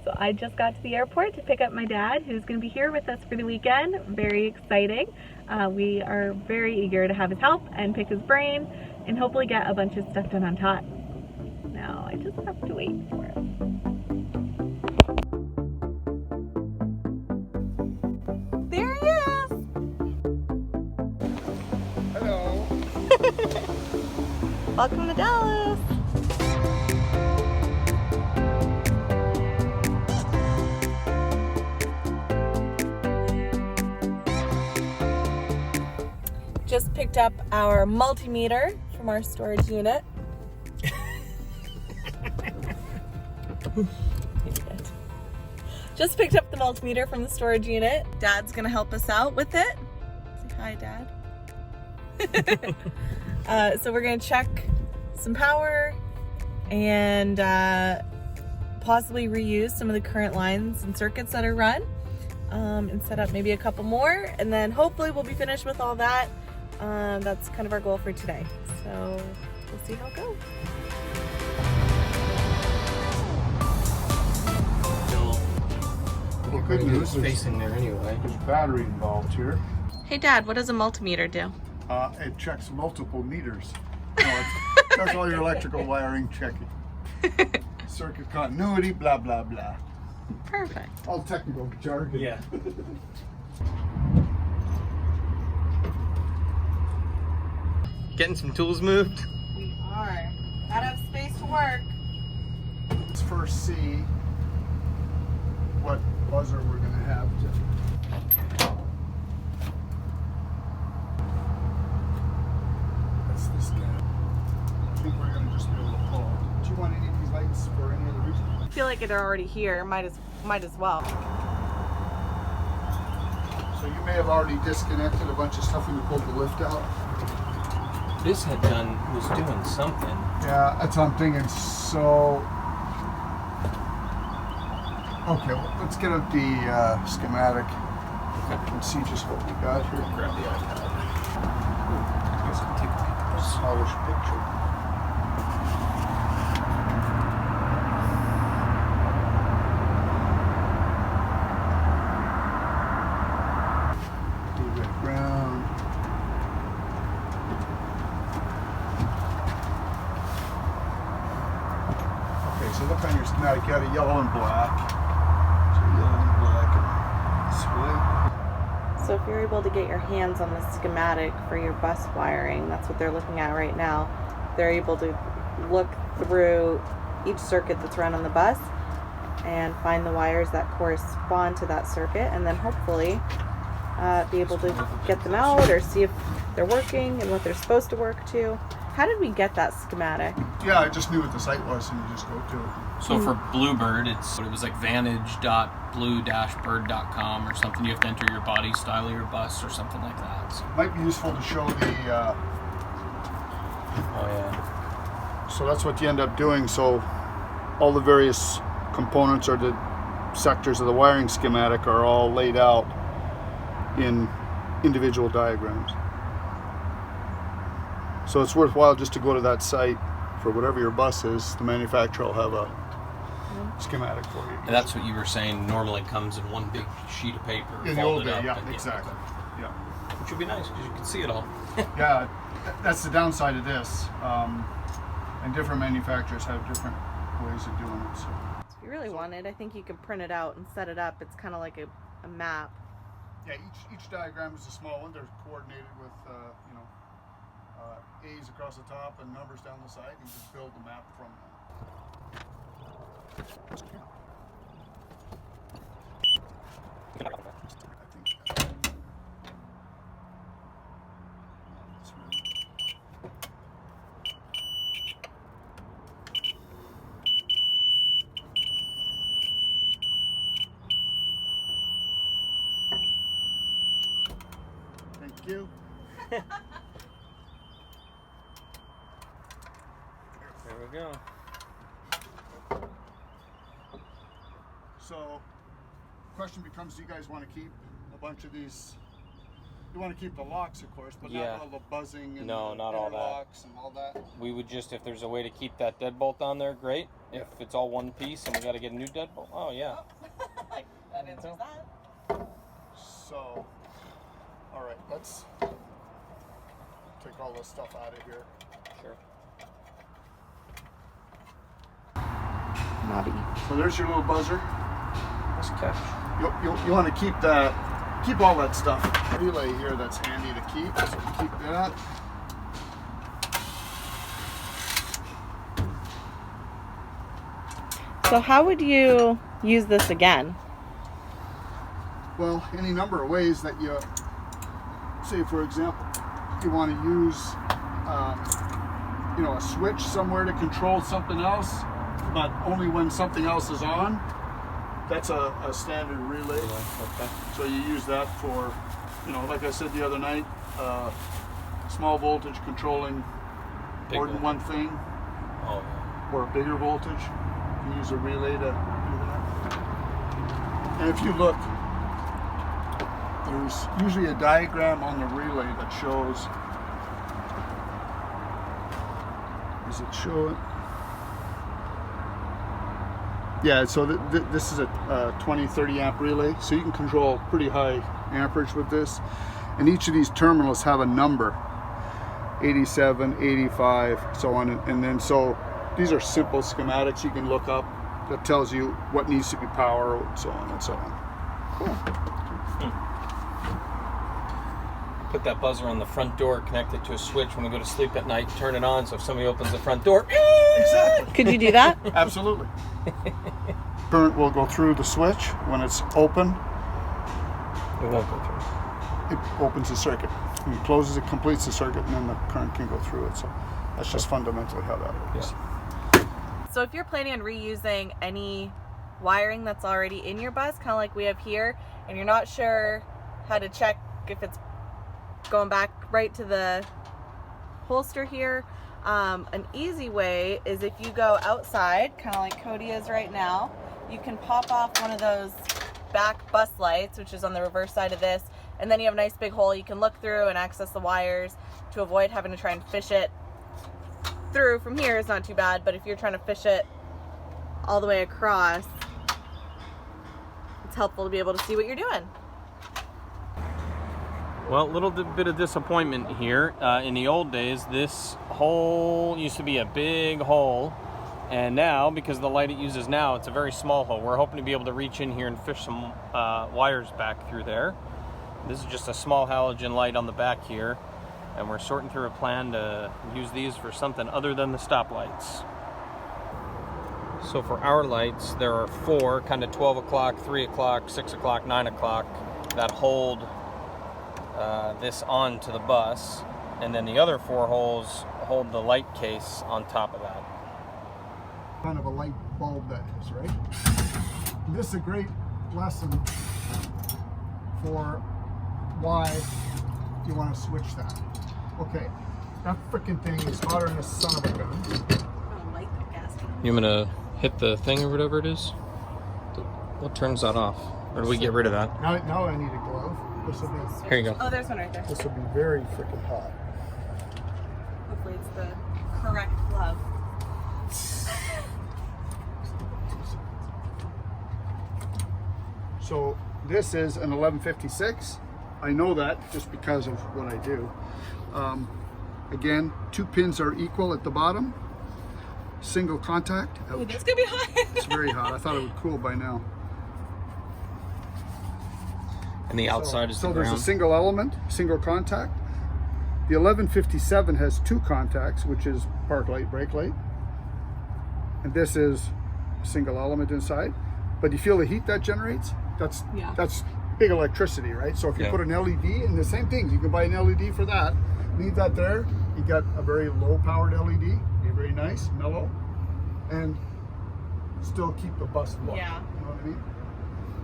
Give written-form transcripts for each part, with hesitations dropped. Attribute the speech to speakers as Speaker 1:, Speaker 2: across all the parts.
Speaker 1: So I just got to the airport to pick up my dad, who's going to be here with us for the weekend. Very exciting. We are very eager to have his help and pick his brain and hopefully get a bunch of stuff done on TOTS. Now I just have to wait for it. There he is!
Speaker 2: Hello!
Speaker 1: Welcome to Dallas! Just picked up our multimeter from our storage unit. Just picked up the multimeter from the storage unit. Dad's gonna help us out with it. Say hi, Dad. So we're gonna check some power and possibly reuse some of the current lines and circuits that are run and set up maybe a couple more, and then hopefully we'll be finished with all that. That's kind of our goal for today. So we'll see how it goes.
Speaker 2: Well, good news is
Speaker 3: facing there anyway.
Speaker 2: there's battery involved here.
Speaker 1: Hey Dad, what does a multimeter do?
Speaker 2: It checks multiple meters. No, it does all your electrical wiring checking. Circuit continuity, blah, blah, blah.
Speaker 1: Perfect.
Speaker 2: All technical jargon.
Speaker 3: Yeah. Getting some tools moved.
Speaker 1: We are. Gotta have space to work.
Speaker 2: Let's first see what buzzer we're going to have to. That's this guy. I think we're going to just be able to pull. Do you want any of these lights for any other reason?
Speaker 1: I feel like they're already here. Might as well.
Speaker 2: So you may have already disconnected a bunch of stuff when you pulled the lift out.
Speaker 3: This was doing something.
Speaker 2: Yeah, that's what I'm thinking. So, okay, well, let's get up the schematic and see just what we got here.
Speaker 3: Grab the iPad. I guess I'll take a
Speaker 2: Smallish picture. Do that ground. Okay, so look on your schematic, you had a yellow and black. So yellow and black and split.
Speaker 1: So if you're able to get your hands on the schematic for your bus wiring, that's what they're looking at right now. They're able to look through each circuit that's run on the bus and find the wires that correspond to that circuit, and then hopefully be able to get them out or see if they're working and what they're supposed to work to. How did we get that schematic?
Speaker 2: Yeah, I just knew what the site was and you just go to it.
Speaker 3: So for BlueBird, it was like vantage.blue-bird.com or something. You have to enter your body style of your bus or something like that. So.
Speaker 2: Might be useful to show the,
Speaker 3: Oh yeah.
Speaker 2: so that's what you end up doing. So all the various components or the sectors of the wiring schematic are all laid out in individual diagrams. So it's worthwhile just to go to that site for whatever your bus is. The manufacturer will have a schematic for you.
Speaker 3: And that's what you were saying. Normally comes in one big sheet of paper.
Speaker 2: In the old
Speaker 3: folded
Speaker 2: day,
Speaker 3: up,
Speaker 2: yeah,
Speaker 3: and
Speaker 2: exactly. Yeah.
Speaker 3: Which would be nice because you can see it all.
Speaker 2: Yeah, that's the downside of this. And different manufacturers have different ways of doing it. So.
Speaker 1: If you really wanted, I think you could print it out and set it up. It's kind of like a map.
Speaker 2: Yeah, each diagram is a small one. They're coordinated with, A's across the top and numbers down the side, and you just build the map from Thank you.
Speaker 3: There we go.
Speaker 2: So, the question becomes, do you guys want to keep a bunch of these? You want to keep the locks, of course, but
Speaker 3: Yeah.
Speaker 2: not all the buzzing and
Speaker 3: No,
Speaker 2: the
Speaker 3: not all that.
Speaker 2: interlocks and all that.
Speaker 3: We would just, if there's a way to keep that deadbolt on there, great.
Speaker 4: if it's all one piece and we got to get a new deadbolt. Oh yeah.
Speaker 1: That answers that.
Speaker 2: So, all right, let's take all this stuff out of here.
Speaker 4: Sure.
Speaker 1: Naughty.
Speaker 2: So there's your little buzzer.
Speaker 4: Nice catch.
Speaker 2: You want to keep all that stuff. Relay here that's handy to keep. So keep that.
Speaker 1: So how would you use this again?
Speaker 2: Well, any number of ways that you, say for example, you want to use, a switch somewhere to control something else, but only when something else is on. That's a standard relay.
Speaker 4: Yeah, okay.
Speaker 2: So you use that for, like I said the other night, small voltage controlling more than one thing,
Speaker 4: Oh yeah.
Speaker 2: or a bigger voltage. You use a relay to do that. And if you look, there's usually a diagram on the relay that shows. Does it show it? Yeah, so this is a 20-30 amp relay, so you can control pretty high amperage with this. And each of these terminals have a number, 87, 85, so on. And then so these are simple schematics you can look up that tells you what needs to be power, so on and so on. Cool.
Speaker 4: Put that buzzer on the front door, connect it to a switch when we go to sleep at night, turn it on so if somebody opens the front door.
Speaker 2: Exactly.
Speaker 1: Could you do that?
Speaker 2: Absolutely. Current will go through the switch when it's open.
Speaker 4: It won't go through.
Speaker 2: It opens the circuit. When it closes, it completes the circuit, and then the current can go through it. So that's just fundamentally how that works.
Speaker 4: Yeah.
Speaker 1: So if you're planning on reusing any wiring that's already in your bus, kind of like we have here, and you're not sure how to check if it's going back right to the holster here, an easy way is if you go outside, kind of like Cody is right now, you can pop off one of those back bus lights, which is on the reverse side of this, and then you have a nice big hole you can look through and access the wires to avoid having to try and fish it through. From here is not too bad, but if you're trying to fish it all the way across, it's helpful to be able to see what you're doing.
Speaker 4: Well, a little bit of disappointment here. In the old days, this hole used to be a big hole, and now, because of the light it uses now, it's a very small hole. We're hoping to be able to reach in here and fish some wires back through there. This is just a small halogen light on the back here, and we're sorting through a plan to use these for something other than the stoplights. So for our lights, there are 4, kind of 12 o'clock, 3 o'clock, 6 o'clock, 9 o'clock, that hold this on to the bus, and then the other 4 holes hold the light case on top of that.
Speaker 2: Kind of a light bulb that is, right? This is a great lesson for why you want to switch that. Okay, that freaking thing is hotter than a son of a gun.
Speaker 4: You want me to hit the thing or whatever it is? What turns that off? Or do we get rid of that?
Speaker 2: Now I need a glove. This will be.
Speaker 4: Here you go.
Speaker 1: Oh, there's one right there.
Speaker 2: This will be very freaking hot.
Speaker 1: Hopefully it's the correct glove.
Speaker 2: So this is an 1156. I know that just because of what I do. Again, 2 pins are equal at the bottom. Single contact.
Speaker 1: Ooh,
Speaker 2: Ouch.
Speaker 1: that's gonna be hot.
Speaker 2: It's very hot. I thought it would cool by now.
Speaker 4: And the outside is the
Speaker 2: So
Speaker 4: ground.
Speaker 2: there's a single element, single contact. The 1157 has 2 contacts, which is park light, brake light. And this is a single element inside. But you feel the heat that generates? That's big electricity, right? So if you put an LED, and the same thing, you can buy an LED for that. Leave that there. You got a very low powered LED. Be very nice, mellow, and still keep the bus look.
Speaker 1: Yeah.
Speaker 2: You know what I mean?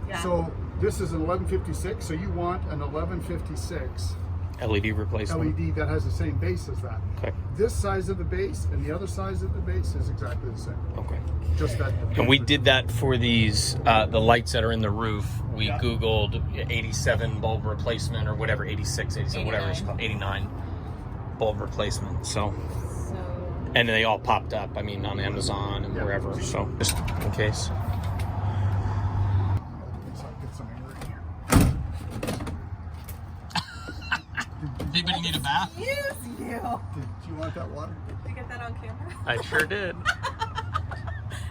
Speaker 1: Yeah.
Speaker 2: So this is an 1156. So you want an 1156
Speaker 4: LED replacement.
Speaker 2: LED that has the same base as that.
Speaker 4: Okay.
Speaker 2: This size of the base and the other size of the base is exactly the same.
Speaker 4: Okay.
Speaker 2: Just that.
Speaker 4: And we did that for these, the lights that are in the roof. We Googled 87 bulb replacement or whatever, 86, 87, whatever it's called, 89 bulb replacement. So And they all popped up, I mean, on Amazon and wherever, so just in case. Anybody need a bath?
Speaker 1: Excuse you.
Speaker 2: Did you want that water?
Speaker 1: Did you get that on camera?
Speaker 4: I sure did.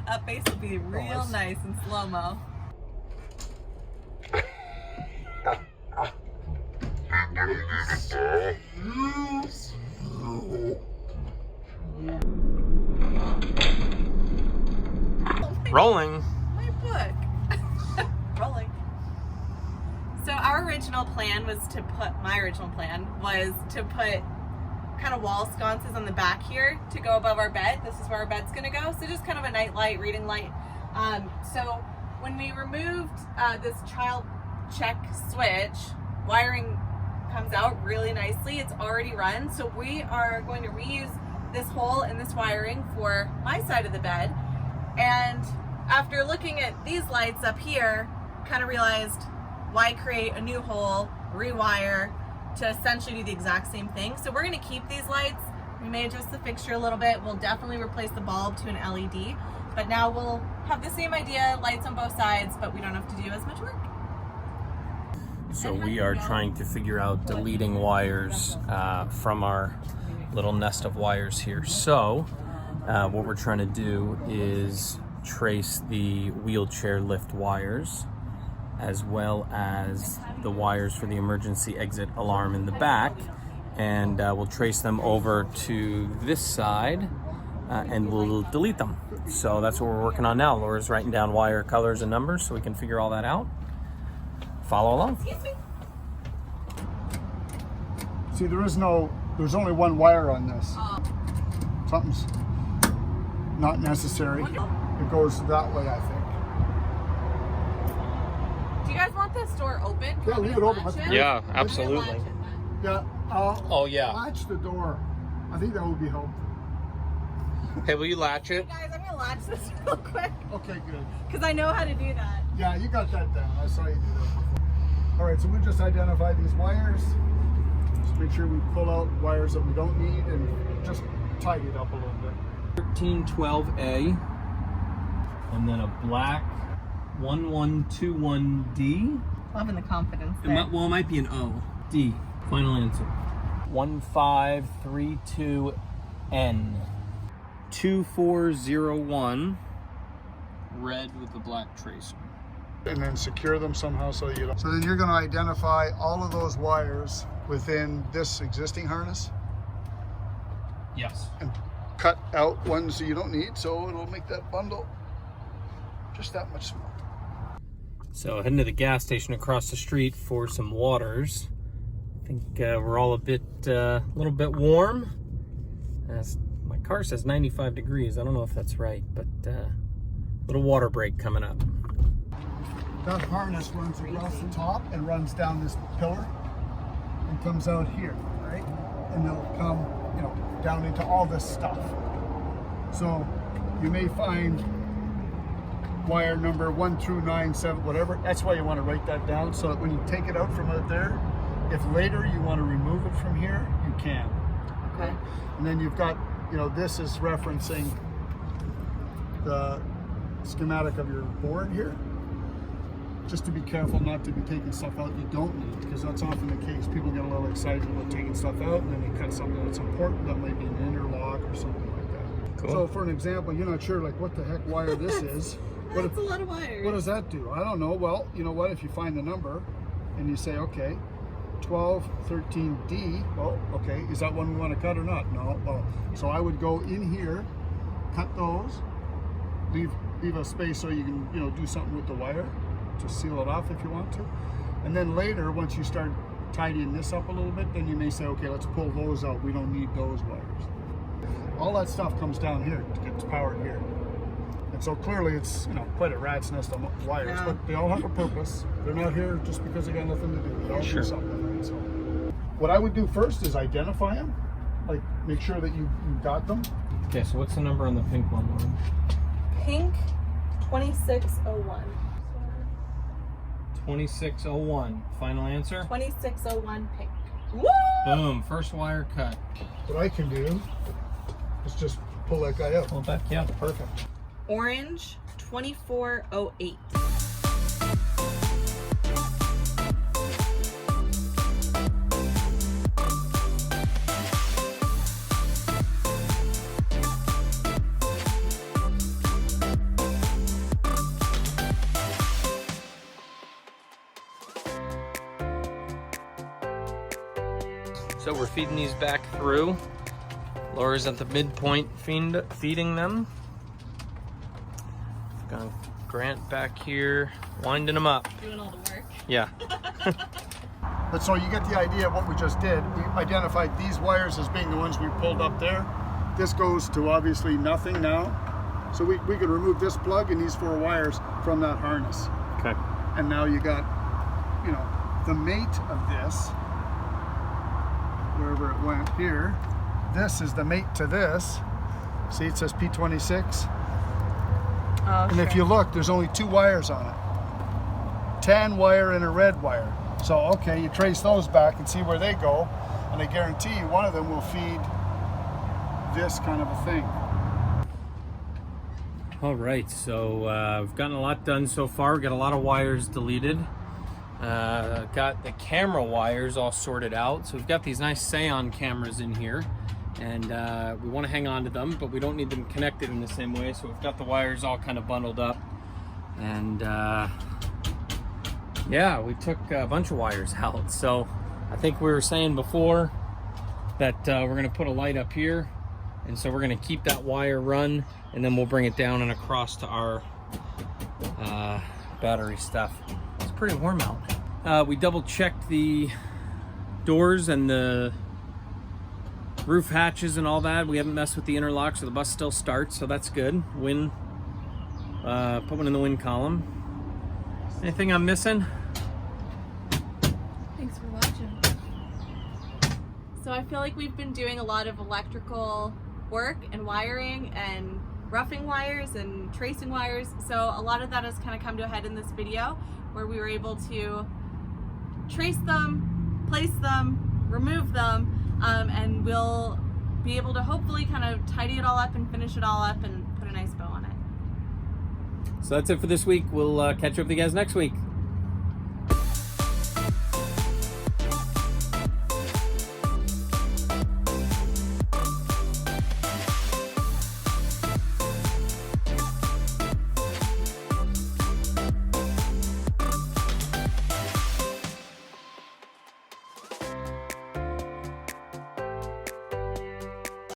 Speaker 1: That face will be real nice in slow-mo.
Speaker 4: Rolling.
Speaker 1: My book. Rolling. So our original plan was to put, my original plan was to put kind of wall sconces on the back here to go above our bed. This is where our bed's gonna go. So just kind of a night light, reading light. So when we removed this child check switch, wiring comes out really nicely. It's already run. So we are going to reuse this hole and this wiring for my side of the bed. And after looking at these lights up here, kind of realized why create a new hole, rewire, to essentially do the exact same thing. So we're gonna keep these lights. We may adjust the fixture a little bit. We'll definitely replace the bulb to an LED, but now we'll have the same idea, lights on both sides, but we don't have to do as much work.
Speaker 4: So we are trying to figure out deleting wires from our little nest of wires here. So what we're trying to do is trace the wheelchair lift wires, as well as the wires for the emergency exit alarm in the back, and we'll trace them over to this side and we'll delete them. So that's what we're working on now. Laura's writing down wire colors and numbers so we can figure all that out. Follow along.
Speaker 1: Excuse me.
Speaker 2: See, there's only one wire on this. Something's not necessary. It goes that way, I think.
Speaker 1: Do you guys want this door open?
Speaker 2: Yeah, leave it open.
Speaker 4: Yeah, absolutely.
Speaker 2: Yeah.
Speaker 4: Oh, yeah.
Speaker 2: Latch the door. I think that would be helpful.
Speaker 4: Hey, will you latch it?
Speaker 1: Guys, I'm gonna latch this real quick
Speaker 2: Okay, good.
Speaker 1: because I know how to do that.
Speaker 2: Yeah, you got that down. I saw you do that before. All right, so we just identify these wires. Just make sure we pull out wires that we don't need and just tidy it up a little bit.
Speaker 4: 1312A, and then a black 1121D.
Speaker 1: Loving the confidence
Speaker 4: It
Speaker 1: there.
Speaker 4: might, well, it might be an O. D. Final answer. 1532N. 2401. Red with the black tracer.
Speaker 2: And then secure them somehow so you don't. So then you're going to identify all of those wires within this existing harness
Speaker 4: Yes.
Speaker 2: and cut out ones that you don't need, so it'll make that bundle just that much smaller.
Speaker 4: So heading to the gas station across the street for some waters. I think we're all a little bit warm. My car says 95 degrees. I don't know if that's right, but little water break coming up.
Speaker 2: That harness runs across the top and runs down this pillar and comes out here, right? And they'll come, down into all this stuff. So you may find wire number 1 through 9, 7, whatever. That's why you want to write that down so that when you take it out from out there, if later you want to remove it from here, you can.
Speaker 1: Okay.
Speaker 2: And then you've got, this is referencing the schematic of your board here. Just to be careful not to be taking stuff out you don't need, because that's often the case. People get a little excited about taking stuff out and then they cut something that's important that might be an interlock or something like that.
Speaker 4: Cool.
Speaker 2: So for an example, you're not sure like what the heck wire this is.
Speaker 1: That's a lot of wires.
Speaker 2: What does that do? I don't know. Well, you know what? If you find the number and you say, okay, 1213D, well, okay, is that one we want to cut or not? No. Well, so I would go in here, cut those, leave a space so you can, do something with the wire to seal it off if you want to. And then later, once you start tidying this up a little bit, then you may say, okay, let's pull those out. We don't need those wires. All that stuff comes down here to get powered here. And so clearly it's, quite a rat's nest of wires,
Speaker 1: Yeah.
Speaker 2: but they all have a purpose. They're not here just because they got nothing to do. They all
Speaker 4: Sure.
Speaker 2: do something, right? So what I would do first is identify them, like make sure that you got them.
Speaker 4: Okay, so what's the number on the pink one, Lauren?
Speaker 1: Pink 2601.
Speaker 4: 2601. Final answer?
Speaker 1: 2601 pink. Woo!
Speaker 4: Boom. First wire cut.
Speaker 2: What I can do is just pull that guy up.
Speaker 4: Pull it back, yeah, perfect.
Speaker 1: Orange 2408.
Speaker 4: So we're feeding these back through. Laura's at the midpoint feeding them. Got Grant back here, winding them up.
Speaker 1: Doing all the work.
Speaker 4: Yeah.
Speaker 2: But so you get the idea of what we just did. We identified these wires as being the ones we pulled up there. This goes to obviously nothing now. So we could remove this plug and these 4 wires from that harness.
Speaker 4: Okay.
Speaker 2: And now you got, you know, the mate of this, wherever it went here. This is the mate to this. See, it says P26.
Speaker 1: Oh,
Speaker 2: And if you look, there's only 2 wires on it. Tan wire and a red wire. So, okay, you trace those back and see where they go, and I guarantee you one of them will feed this kind of a thing.
Speaker 4: All right, so we've gotten a lot done so far. We've got a lot of wires deleted. Got the camera wires all sorted out. So we've got these nice Seon cameras in here, and we want to hang on to them, but we don't need them connected in the same way. So we've got the wires all kind of bundled up, and yeah, we took a bunch of wires out. So I think we were saying before that we're going to put a light up here, and so we're going to keep that wire run, and then we'll bring it down and across to our battery stuff. It's pretty warm out. We double checked the doors and the roof hatches and all that. We haven't messed with the interlock, so the bus still starts, so that's good. Put one in the wind column. Anything I'm missing?
Speaker 1: Thanks for watching. So I feel like we've been doing a lot of electrical work and wiring and roughing wires and tracing wires. So a lot of that has kind of come to a head in this video, where we were able to trace them, place them, remove them, and we'll be able to hopefully kind of tidy it all up and finish it all up and put a nice bow on it.
Speaker 4: So that's it for this week. We'll catch up with you guys next week.